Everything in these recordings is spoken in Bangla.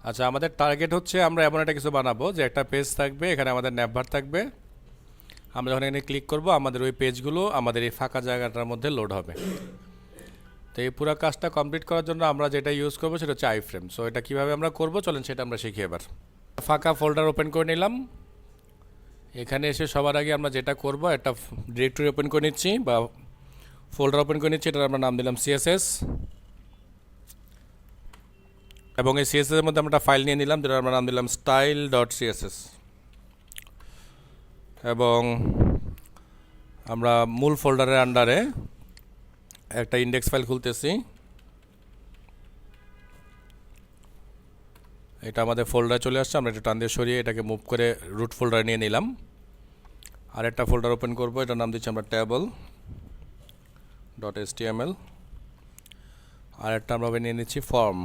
আচ্ছা, আমাদের টার্গেট হচ্ছে আমরা এমন একটা কিছু বানাবো যে একটা পেজ থাকবে, এখানে আমাদের ন্যাভবার থাকবে। আমরা যখন এখানে ক্লিক করব আমাদের ওই পেজগুলো আমাদের এই ফাঁকা জায়গাটার মধ্যে লোড হবে। তো এই পুরো কাজটা কমপ্লিট করার জন্য আমরা যেটা ইউজ করবো সেটা হচ্ছে আইফ্রেম। সো এটা কীভাবে আমরা করবো চলেন সেটা আমরা শিখি এবার। ফাঁকা ফোল্ডার ওপেন করে নিলাম। এখানে এসে সবার আগে আমরা যেটা করব একটা ডিরেক্টরি ওপেন করে নিচ্ছি বা ফোল্ডার ওপেন করে নিচ্ছি। এটার আমরা নাম দিলাম সিএসএস, এবং এই সিএসএস এর মধ্যে আমরা একটা ফাইল নিয়ে নিলাম যেটার আমরা নাম দিলাম স্টাইল ডট সিএসএস। এবং আমরা মূল ফোল্ডারের আন্ডারে একটা ইন্ডেক্স ফাইল খুলতেছি। এটা আমাদের ফোল্ডারে চলে আসছে, আমরা এটা টান দিয়ে সরিয়ে এটাকে মুভ করে রুট ফোল্ডারে নিয়ে নিলাম। আর একটা ফোল্ডার ওপেন করব, এটার নাম দিচ্ছি আমরা টেবল ডট এসটিএমএল। আর একটা আমরা নিয়ে নিচ্ছি ফর্ম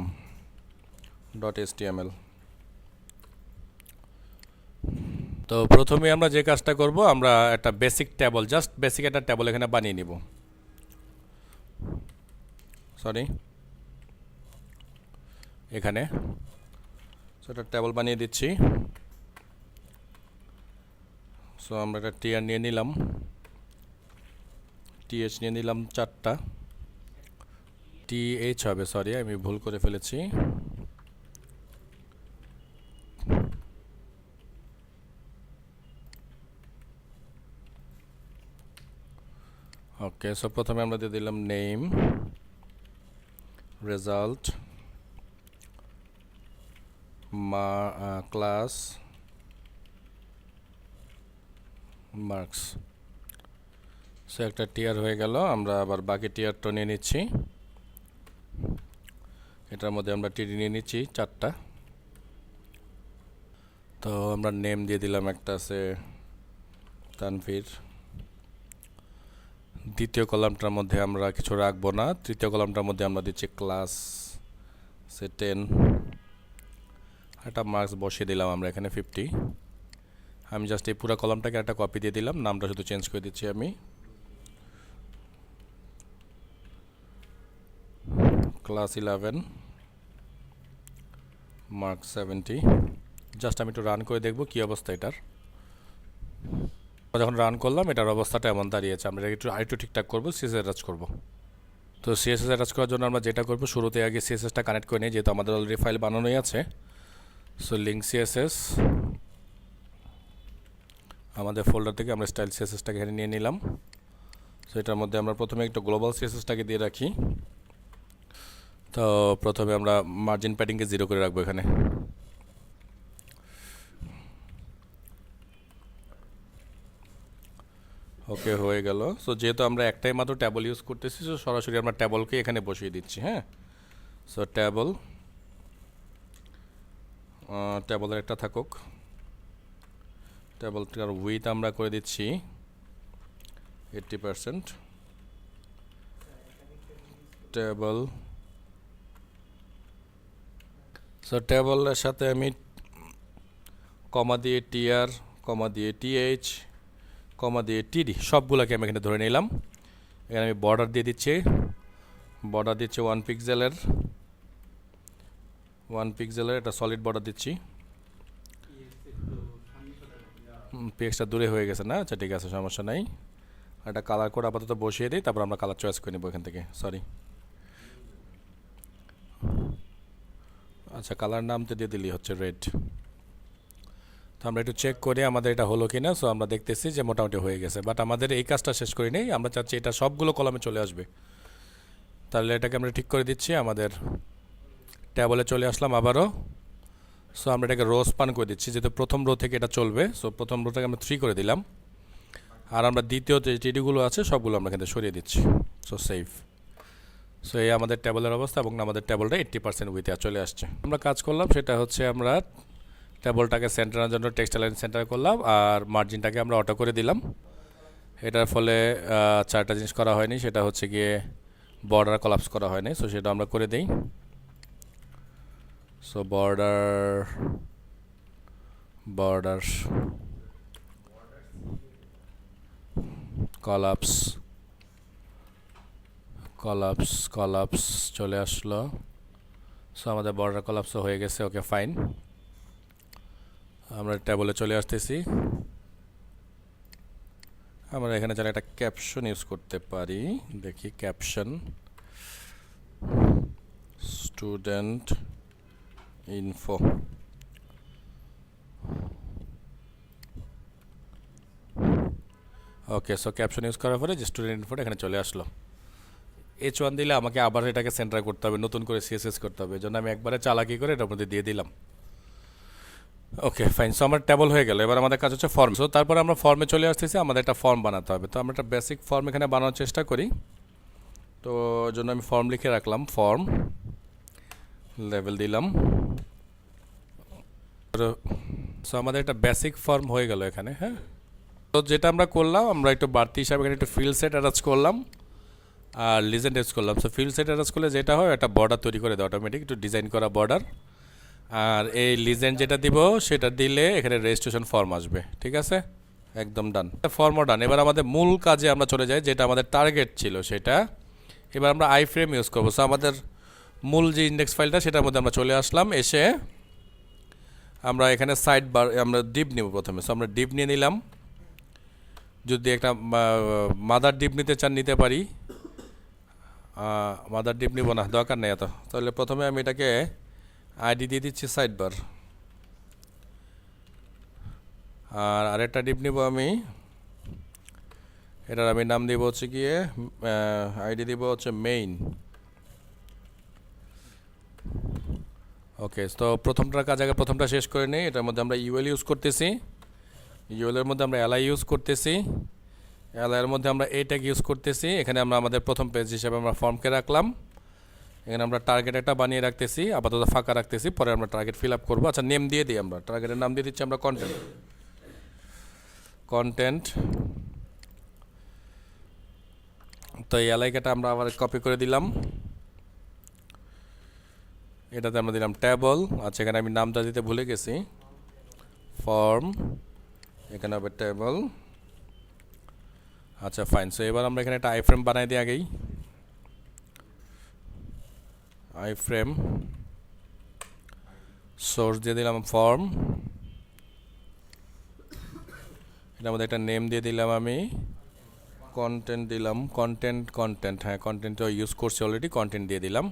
ডট এসটিএমএল। তো প্রথমে আমরা যে কাজটা করব, আমরা একটা বেসিক টেবল, জাস্ট বেসিক একটা টেবল এখানে বানিয়ে নিব। সরি, এখানে সেটা টেবল বানিয়ে দিচ্ছি। সো আমরা একটা টিআর নিয়ে নিলাম, টিএইচ নিয়ে নিলাম 4টা, টিএইচ হবে, সরি আমি ভুল করে ফেলেছি। ওকে, সো প্রথমে আমরা দিয়ে দিলাম name, result, class, marks. So একটা টিয়ার হয়ে গেল। আমরা আবার বাকি টিয়ারটা নিয়ে নিচ্ছি। এটার মধ্যে আমরা টিডি নিয়ে নিচ্ছি 4টা। তো আমরা নেম দিয়ে দিলাম, একটা আছে তানভীর। দ্বিতীয় কলামটার মধ্যে আমরা কিছু রাখবো না। তৃতীয় কলামটার মধ্যে আমরা দিচ্ছি ক্লাস, সে 10। একটা মার্কস বসিয়ে দিলাম আমরা এখানে 50। আমি জাস্ট এই পুরো কলামটাকে একটা কপি দিয়ে দিলাম, নামটা শুধু চেঞ্জ করে দিচ্ছি আমি। Class 11, marks 70। জাস্ট আমি একটু রান করে দেখবো কী অবস্থা এটার। যখন রান করলাম এটার অবস্থাটা এমন দাঁড়িয়েছে। আমরা একটু আরেকটু ঠিকঠাক করবো, সিএসএস অ্যাটাচ করবো। তো সিএসএস অ্যাটাচ করার জন্য আমরা যেটা করবো, শুরুতে আগে সিএসএসটা কানেক্ট করে নিই, যেহেতু আমাদের অলরেডি ফাইল বানানোই আছে। সো লিঙ্ক সিএসএস, আমাদের ফোল্ডার থেকে আমরা স্টাইল সিএসএসটাকে এখানে নিয়ে নিলাম। সো এটার মধ্যে আমরা প্রথমে একটু গ্লোবাল সিএসএসটাকে দিয়ে রাখি। তো প্রথমে আমরা মার্জিন প্যাডিংকে 0 করে রাখবো এখানে। ওকে, হয়ে গেল। সো যেহেতু আমরা একটাই মাত্র ট্যাবল ইউজ করতেছি, সো সরাসরি আমরা ট্যাবলকে এখানে বসিয়ে দিচ্ছি। হ্যাঁ, সো ট্যাবলের একটা থাকুক। ট্যাবলটার উইথ আমরা করে দিচ্ছি 80%। ট্যাবল, সো ট্যাবলের সাথে আমি কমা দিয়ে টিআর, কমা দিয়ে টিএইচ, কমা দিয়ে টিডি সবগুলোকে আমি এখানে ধরে নিলাম। এখানে আমি বর্ডার দিয়ে দিচ্ছি। বর্ডার দিচ্ছি 1 পিক্সেলের, 1 পিক্সেলের একটা সলিড বর্ডার দিচ্ছি। পিএক্সটা দূরে হয়ে গেছে না? আচ্ছা ঠিক আছে, সমস্যা নাই। একটা কালার কোড আপাতত বসিয়ে দিই, তারপর আমরা কালার চয়েস করে নেব এখান থেকে। সরি, আচ্ছা কালার নামতে দিয়ে দিলি হচ্ছে রেড। তো আমরা একটু চেক করি আমাদের এটা হলো কিনা। সো আমরা দেখতেছি যে মোটামুটি হয়ে গেছে, বাট আমাদের এই কাজটা শেষ করি নেই। আমরা চাচ্ছি এটা সবগুলো কলামে চলে আসবে। তাহলে এটাকে আমরা ঠিক করে দিচ্ছি। আমাদের ট্যাবলে চলে আসলাম আবারও। সো আমরা এটাকে রো স্পান করে দিচ্ছি, যেহেতু প্রথম রো থেকে এটা চলবে। সো প্রথম রোটাকে আমরা 3 করে দিলাম। আর আমরা দ্বিতীয় যে টিডিগুলো আছে সবগুলো আমরা এখানে সরিয়ে দিচ্ছি। So save. সো এই আমাদের ট্যাবলের অবস্থা, এবং আমাদের ট্যাবলটা 80% উইথে চলে আসছে। আমরা কাজ করলাম সেটা হচ্ছে আমরা ট্যাবলটাকে সেন্টারের জন্য টেক্সট লাইন সেন্টার করলাম, আর মার্জিনটাকে আমরা অটো করে দিলাম। এটার ফলে 4টা জিনিস করা হয়নি, সেটা হচ্ছে গিয়ে বর্ডার কলাপস করা হয়নি। সো সেটা আমরা করে দিই। সো বর্ডার কলাপস চলে আসলো। সো আমাদের বর্ডার কলাপস হয়ে গেছে, ওকে ফাইন। আমরা ট্যাবলে চলে আসতেছি। আমরা এখানে চাইলে একটা ক্যাপশন ইউজ করতে পারি, দেখি ক্যাপশন স্টুডেন্ট ইনফো। ওকে, সো ক্যাপশন ইউজ করার পরে যে স্টুডেন্ট ইনফোটা এখানে চলে আসলো। H1 দিলে আমাকে আবার এটাকে সেন্টার করতে হবে, নতুন করে সিএসএস করতে হবে, এই জন্য আমি একবারে চালাকি করে এটার মধ্যে দিয়ে দিলাম। ওকে ফাইন, সো আমার টেবল হয়ে গেল। এবার আমাদের কাজ হচ্ছে ফর্ম। সো তারপরে আমরা ফর্মে চলে আসতেছি, আমাদের একটা ফর্ম বানাতে হবে। তো আমরা একটা বেসিক ফর্ম এখানে বানানোর চেষ্টা করি। তো ওই জন্য আমি ফর্ম লিখে রাখলাম, ফর্ম লেভেল দিলাম। সো আমাদের একটা বেসিক ফর্ম হয়ে গেল এখানে। হ্যাঁ, তো যেটা আমরা করলাম, আমরা একটু বাড়তি হিসাবে এখানে একটু ফিল্ড সেট অ্যাটাচ করলাম আর লিজেন্ড ইউজ করলাম। সো ফিল্ড সেট অ্যাটাচ করলে যেটা হয়, একটা বর্ডার তৈরি করে দেয় অটোমেটিক, একটু ডিজাইন করা বর্ডার। আর এই লিজেন্ড যেটা দিব সেটা দিলে এখানে রেজিস্ট্রেশন ফর্ম আসবে। ঠিক আছে, একদম ডান, ফর্মও ডান। এবার আমাদের মূল কাজে আমরা চলে যাই, যেটা আমাদের টার্গেট ছিল সেটা। এবার আমরা আই ফ্রেম ইউজ করবো। সো আমাদের মূল যে ইন্ডেক্স ফাইলটা সেটার মধ্যে আমরা চলে আসলাম। এসে আমরা এখানে সাইড বার, আমরা ডিপ নিব প্রথমে। সো আমরা ডিপ নিয়ে নিলাম। যদি একটা মাদার ডিপ নিতে চান নিতে পারি, মাদার ডিপ নিব না, দরকার নেই এত। তাহলে প্রথমে আমি এটাকে আইডি দিয়ে দিচ্ছি সাইড বার। আর আরেকটা ডিপ নিব আমি, এটার আমি নাম দিব হচ্ছে গিয়ে আইডি দিব হচ্ছে মেইন। ওকে, তো প্রথমটার কাজ আগে প্রথমটা শেষ করে নিই। এটার মধ্যে আমরা ইউএল ইউজ করতেছি, ইউএলের মধ্যে আমরা এলআই ইউজ করতেছি, এলআইয়ের মধ্যে আমরা এই ট্যাগ ইউজ করতেছি। এখানে আমরা আমাদের প্রথম পেজ হিসেবে আমরা ফর্মকে রাখলাম। এখানে আমরা টার্গেট একটা বানিয়ে রাখতেছি, আপাতত ফাঁকা রাখতেছি, পরে আমরা টার্গেট ফিল আপ করবো। আচ্ছা, নেম দিয়ে দিই, আমরা টার্গেটের নাম দিয়ে দিচ্ছি আমরা কন্টেন্ট। কন্টেন্ট, তো এই এলাকাটা আমরা আবার কপি করে দিলাম। এটাতে আমরা দিলাম ট্যাবল। আচ্ছা, এখানে আমি নামটা দিতে ভুলে গেছি, ফর্ম, এখানে হবে ট্যাবল। আচ্ছা ফাইন, সো এবার আমরা এখানে একটা আই ফ্রেম বানাই দিই আগেই। আই ফ্রেম সোর্স দিয়ে দিলাম ফর্ম, এটার মধ্যে একটা নেম দিয়ে দিলাম আমি, কন্টেন্ট দিলাম, কন্টেন্ট, হ্যাঁ কন্টেন্টও ইউজ করছি অলরেডি, কন্টেন্ট দিয়ে দিলাম।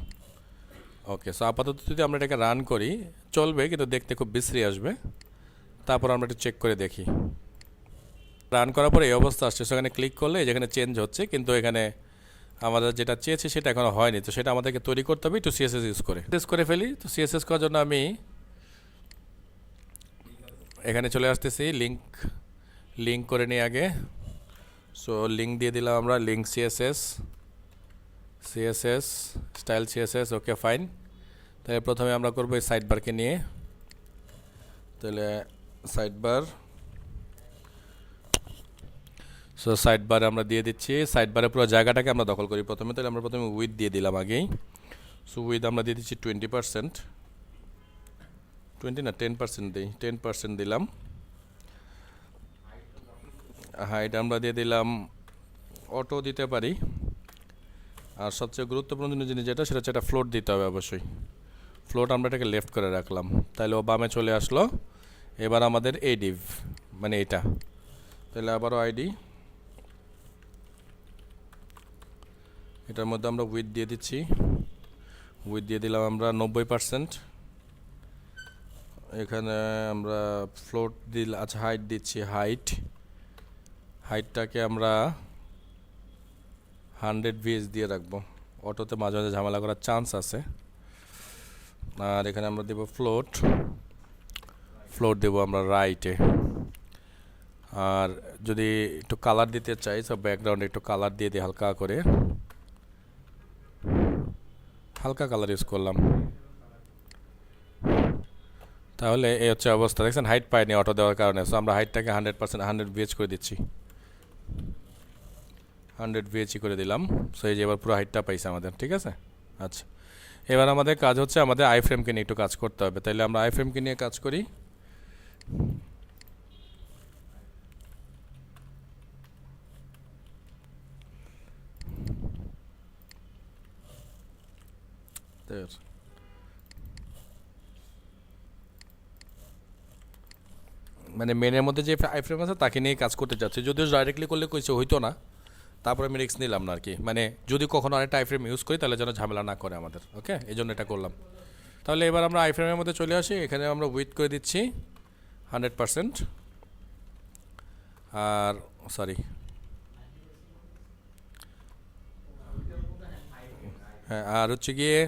ওকে, সো আপাতত যদি আমরা এটাকে রান করি চলবে, কিন্তু দেখতে খুব বিশ্রী আসবে। তারপর আমরা একটু চেক করে দেখি। রান করার পরে এই অবস্থা আসছে। সেখানে ক্লিক করলে যেখানে চেঞ্জ হচ্ছে, কিন্তু এখানে আমাদের যেটা চেয়েছে সেটা এখনও হয়নি। তো সেটা আমাদেরকে তৈরি করতে হবে একটু সিএসএস ইউজ করে। সিএসএস করে ফেলি। তো সিএসএস করার জন্য আমি এখানে চলে আসতেছি, লিঙ্ক করে নিই আগে। সো লিঙ্ক দিয়ে দিলাম আমরা, link CSS style CSS. Okay fine, তাহলে প্রথমে আমরা করবো এই সাইড বারকে নিয়ে। তাহলে সাইড বার, সো সাইড বারে আমরা দিয়ে দিচ্ছি। সাইড বারে পুরো জায়গাটাকে আমরা দখল করি প্রথমে। তাহলে আমরা প্রথমে উইথ দিয়ে দিলাম আগেই। সো উইথ আমরা দিয়ে দিচ্ছি 20%, 20 না 10% দিই, 10% দিলাম। হাইট আমরা দিয়ে দিলাম, অটো দিতে পারি। আর সবচেয়ে গুরুত্বপূর্ণ জিনিস যেটা, সেটা হচ্ছে একটা ফ্লোট দিতে হবে অবশ্যই। ফ্লোট আমরা এটাকে লেফট করে রাখলাম, তাহলে ও বামে চলে আসলো। এবার আমাদের এই ডিভ, মানে এটা, তাহলে আবারও আইডি, এটার মধ্যে আমরা উইথ দিয়ে দিচ্ছি। উইথ দিয়ে দিলাম আমরা 90%। এখানে আমরা ফ্লোট দিল, আচ্ছা হাইট দিচ্ছি, হাইটটাকে আমরা 100 ভিএস দিয়ে রাখবো। অটোতে মাঝে মাঝে ঝামেলা করার চান্স আছে। আর এখানে আমরা দেব ফ্লোট দেবো আমরা রাইটে। আর যদি একটু কালার দিতে চাই, সব ব্যাকগ্রাউন্ডে একটু কালার দিয়ে দিই, হালকা করে, হালকা কালার ইউজ করলাম। তাহলে এই হচ্ছে অবস্থা, দেখছেন হাইট পাইনি অটো দেওয়ার কারণে। সো আমরা হাইটটাকে 100%, 100 ভিএচ করে দিচ্ছি, 100 ভিএচই করে দিলাম। সো এই যে এবার পুরো হাইটটা পাইছে আমাদের, ঠিক আছে। আচ্ছা, এবার আমাদের কাজ হচ্ছে আমাদের আই ফ্রেমকে নিয়ে একটু কাজ করতে হবে। তাইলে আমরা আই ফ্রেমকে নিয়ে কাজ করি। মানে মেনের মধ্যে যে আই ফ্রেম আছে তাকে নিয়ে কাজ করতে চাচ্ছি, যদিও ডাইরেক্টলি করলে কিছু হইতো না, তারপর আমি রিস্ক নিলাম না আর কি, মানে যদি কখনো আরেকটা আই ফ্রেম ইউজ করি তাহলে যেন ঝামেলা না করে আমাদের। ওকে, এই জন্য এটা করলাম। তাহলে এবার আমরা আই ফ্রেমের মধ্যে চলে আসি, এখানে আমরা উইথ করে দিচ্ছি 100%, আর সরি হ্যাঁ, আর হচ্ছে গিয়ে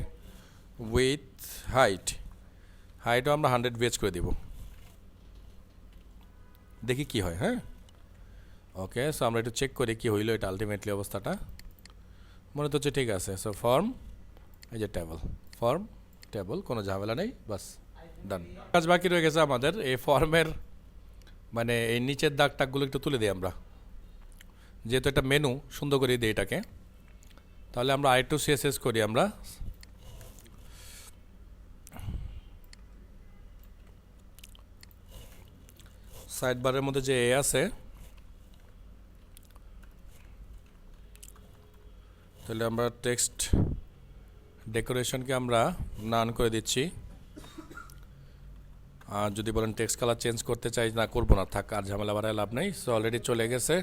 উইথ হাইটও আমরা 100 VH করে দিব, দেখি কি হয়। হ্যাঁ, ওকে, সো আমরা একটু চেক করি কি হইলো এটা আলটিমেটলি অবস্থাটা। মনে তো হচ্ছে ঠিক আছে। সো ফর্ম, এই যে টেবল, কোনো ঝামেলা নেই, বাস ডান। কাজ বাকি রয়ে গেছে আমাদের এই ফর্মের, মানে এই নিচের দাগ টাগগুলো একটু তুলে দিই আমরা, যেহেতু একটা মেনু সুন্দর করে দিই এটাকে। তাহলে আমরা আরেকটু সিএসএস করি আমরা। সাইড বারের মধ্যে যে এ আছে, তাহলে আমরা টেক্সট ডেকোরেশনকে আমরা নান করে দিচ্ছি। আর যদি বলেন টেক্সট কালার চেঞ্জ করতে চাই, না করবো না, থাক, আর ঝামেলা বাড়ায় লাভ নেই। সো অলরেডি চলে গেছে।